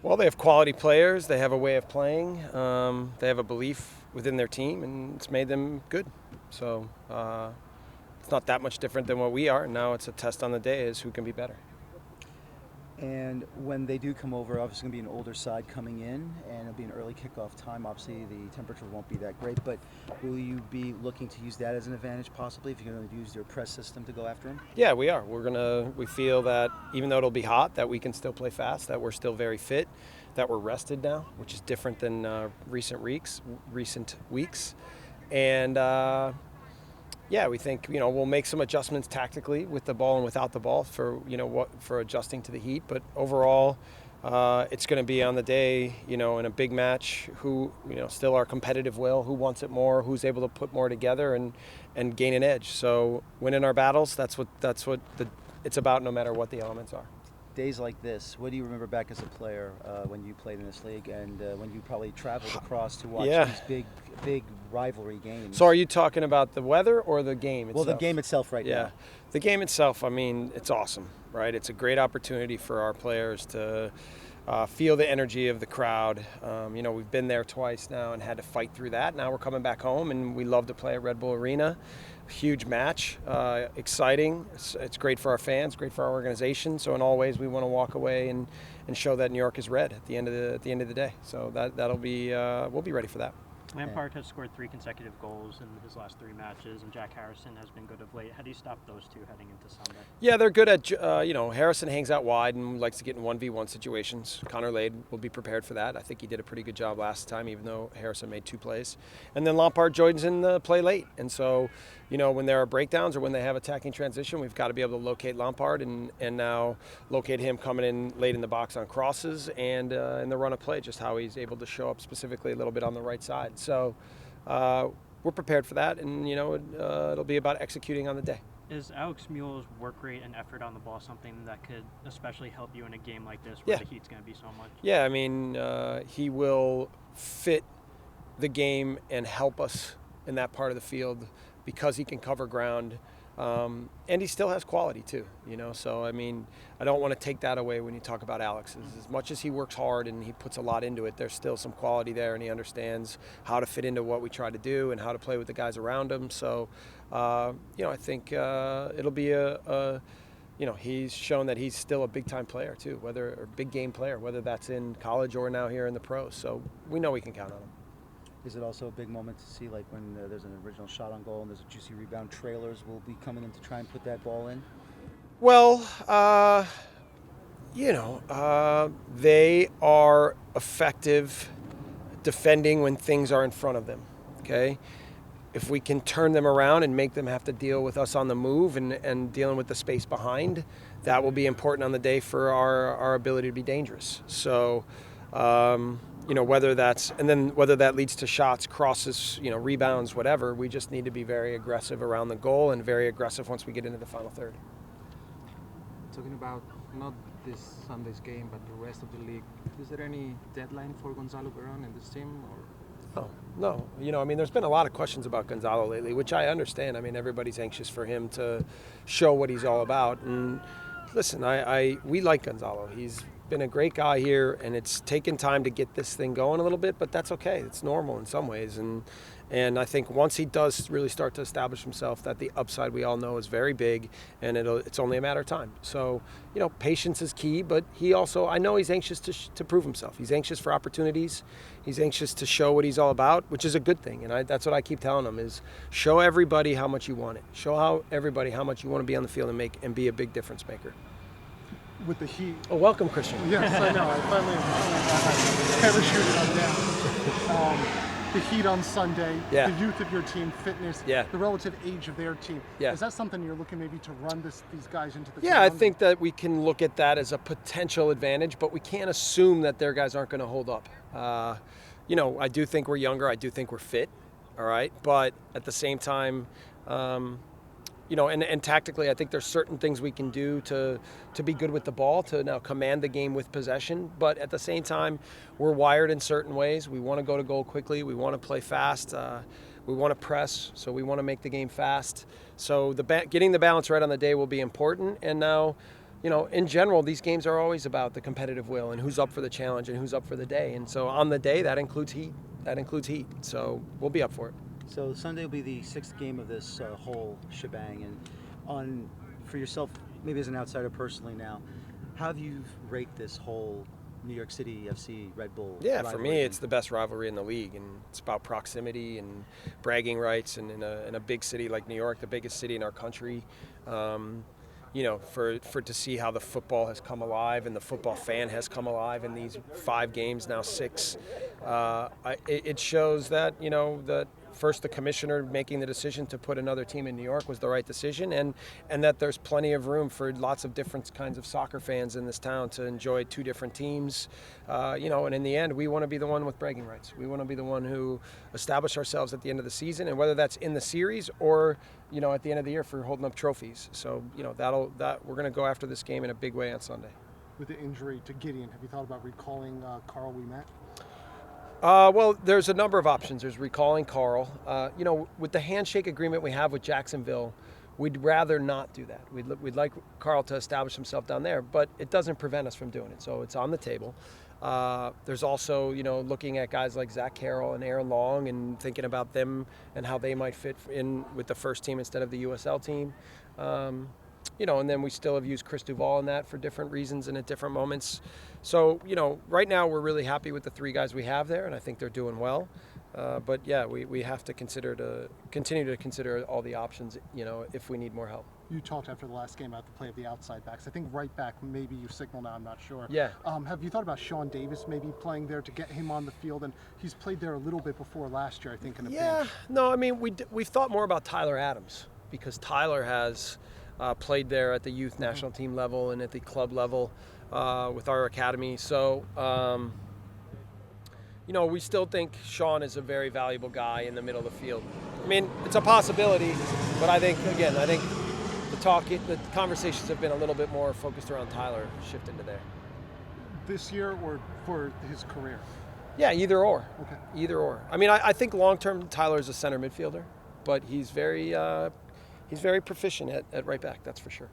Well, they have quality players. They have a way of playing. They have a belief within their team, and it's made them good. So it's not that much different than what we are. Now it's a test on the day is who can be better. And when they do come over, obviously going to be an older side coming in, and it'll be an early kickoff time. Obviously, the temperature won't be that great, but will you be looking to use that as an advantage possibly if you're going to use your press system to go after them? Yeah, we are. We feel that even though it'll be hot, that we can still play fast, that we're still very fit, that we're rested now, which is different than recent weeks. And yeah, we think we'll make some adjustments tactically with the ball and without the ball for adjusting to the heat. But overall, it's going to be on the day, in a big match, who still our competitive will, who wants it more, who's able to put more together and gain an edge. So winning our battles, that's what it's about, no matter what the elements are. Days like this, what do you remember back as a player when you played in this league and when you probably traveled across to watch these big rivalry games? So are you talking about the weather or the game itself? Well, the game itself now. Yeah, the game itself, it's awesome, right? It's a great opportunity for our players to feel the energy of the crowd. We've been there twice now and had to fight through that. Now we're coming back home, and we love to play at Red Bull Arena. Huge match, exciting. It's great for our fans, great for our organization. So in all ways, we want to walk away and show that New York is red at the end of the day. So that'll be we'll be ready for that. Lampard has scored 3 consecutive goals in his last 3 matches, and Jack Harrison has been good of late. How do you stop those two heading into Sunday? Yeah, they're good at, Harrison hangs out wide and likes to get in 1v1 situations. Connor Lade will be prepared for that. I think he did a pretty good job last time, even though Harrison made 2 plays. And then Lampard joins in the play late. And so, when there are breakdowns or when they have attacking transition, we've got to be able to locate Lampard and now locate him coming in late in the box on crosses and in the run of play, just how he's able to show up specifically a little bit on the right side. So we're prepared for that, and it'll be about executing on the day. Is Alex Mueller's work rate and effort on the ball something that could especially help you in a game like this where the heat's going to be so much? Yeah, he will fit the game and help us in that part of the field because he can cover ground. And he still has quality too, So I don't want to take that away when you talk about Alex. As much as he works hard and he puts a lot into it, there's still some quality there, and he understands how to fit into what we try to do and how to play with the guys around him. So, I think it'll be he's shown that he's still a big time player too, or big game player, whether that's in college or now here in the pros. So we know we can count on him. Is it also a big moment to see, like when there's an original shot on goal and there's a juicy rebound, trailers will be coming in to try and put that ball in? Well, they are effective defending when things are in front of them, okay? If we can turn them around and make them have to deal with us on the move and dealing with the space behind, that will be important on the day for our ability to be dangerous. So, whether that leads to shots, crosses, rebounds, whatever, we just need to be very aggressive around the goal and very aggressive once we get into the final third. Talking about not this Sunday's game, but the rest of the league, is there any deadline for Gonzalo Perón and this team? No. There's been a lot of questions about Gonzalo lately, which I understand. Everybody's anxious for him to show what he's all about. And listen, we like Gonzalo. He's been a great guy here, and it's taken time to get this thing going a little bit, but that's okay. It's normal in some ways. And I think once he does really start to establish himself, that the upside we all know is very big, and it's only a matter of time. So, patience is key, but I know he's anxious to prove himself. He's anxious for opportunities. He's anxious to show what he's all about, which is a good thing. And that's what I keep telling him is show everybody how much you want it. Show everybody how much you want to be on the field and be a big difference maker. With the heat. Oh, welcome, Christian. Yes, I know. I finally parachuted on down. The heat on Sunday, the youth of your team, fitness, the relative age of their team. Yeah. Is that something you're looking maybe to run these guys into the I think that we can look at that as a potential advantage, but we can't assume that their guys aren't going to hold up. I do think we're younger. I do think we're fit, all right? But at the same time, and tactically, I think there's certain things we can do to be good with the ball, to now command the game with possession. But at the same time, we're wired in certain ways. We want to go to goal quickly. We want to play fast. We want to press, so we want to make the game fast. So getting the balance right on the day will be important. And now in general, these games are always about the competitive will and who's up for the challenge and who's up for the day. And so on the day, that includes heat. So we'll be up for it. So Sunday will be the 6th game of this whole shebang. And for yourself, maybe as an outsider personally now, how have you rated this whole New York City FC Red Bull rivalry? For me, it's the best rivalry in the league, and it's about proximity and bragging rights. And in a big city like New York, the biggest city in our country, for to see how the football has come alive and the football fan has come alive in these 5 games, now 6, it shows that, that first the commissioner making the decision to put another team in New York was the right decision, and that there's plenty of room for lots of different kinds of soccer fans in this town to enjoy 2 different teams, and in the end, we want to be the one with bragging rights. We want to be the one who establish ourselves at the end of the season, and whether that's in the series or, at the end of the year for holding up trophies. So, we're going to go after this game in a big way on Sunday. With the injury to Gideon, have you thought about recalling Carl Ouimet? Well, there's a number of options. There's recalling Carl. With the handshake agreement we have with Jacksonville, we'd rather not do that. We'd like Carl to establish himself down there, but it doesn't prevent us from doing it. So it's on the table. There's also, looking at guys like Zach Carroll and Aaron Long and thinking about them and how they might fit in with the first team instead of the USL team. And then we still have used Chris Duval in that for different reasons and at different moments. So, right now we're really happy with the 3 guys we have there, and I think they're doing well. But yeah, we have to continue to consider all the options, if we need more help. You talked after the last game about the play of the outside backs. I think right back, maybe you signal now, I'm not sure. Yeah. Have you thought about Sean Davis maybe playing there to get him on the field? And he's played there a little bit before last year, I think, in a pinch. No, I mean, we've thought more about Tyler Adams because Tyler has played there at the youth national team level and at the club level with our academy. So, we still think Sean is a very valuable guy in the middle of the field. I mean, it's a possibility, but I think the conversations have been a little bit more focused around Tyler shifting to there. This year or for his career? Yeah, either or. Okay. Either or. I mean, I think long-term Tyler is a center midfielder, but he's very proficient at right back, that's for sure.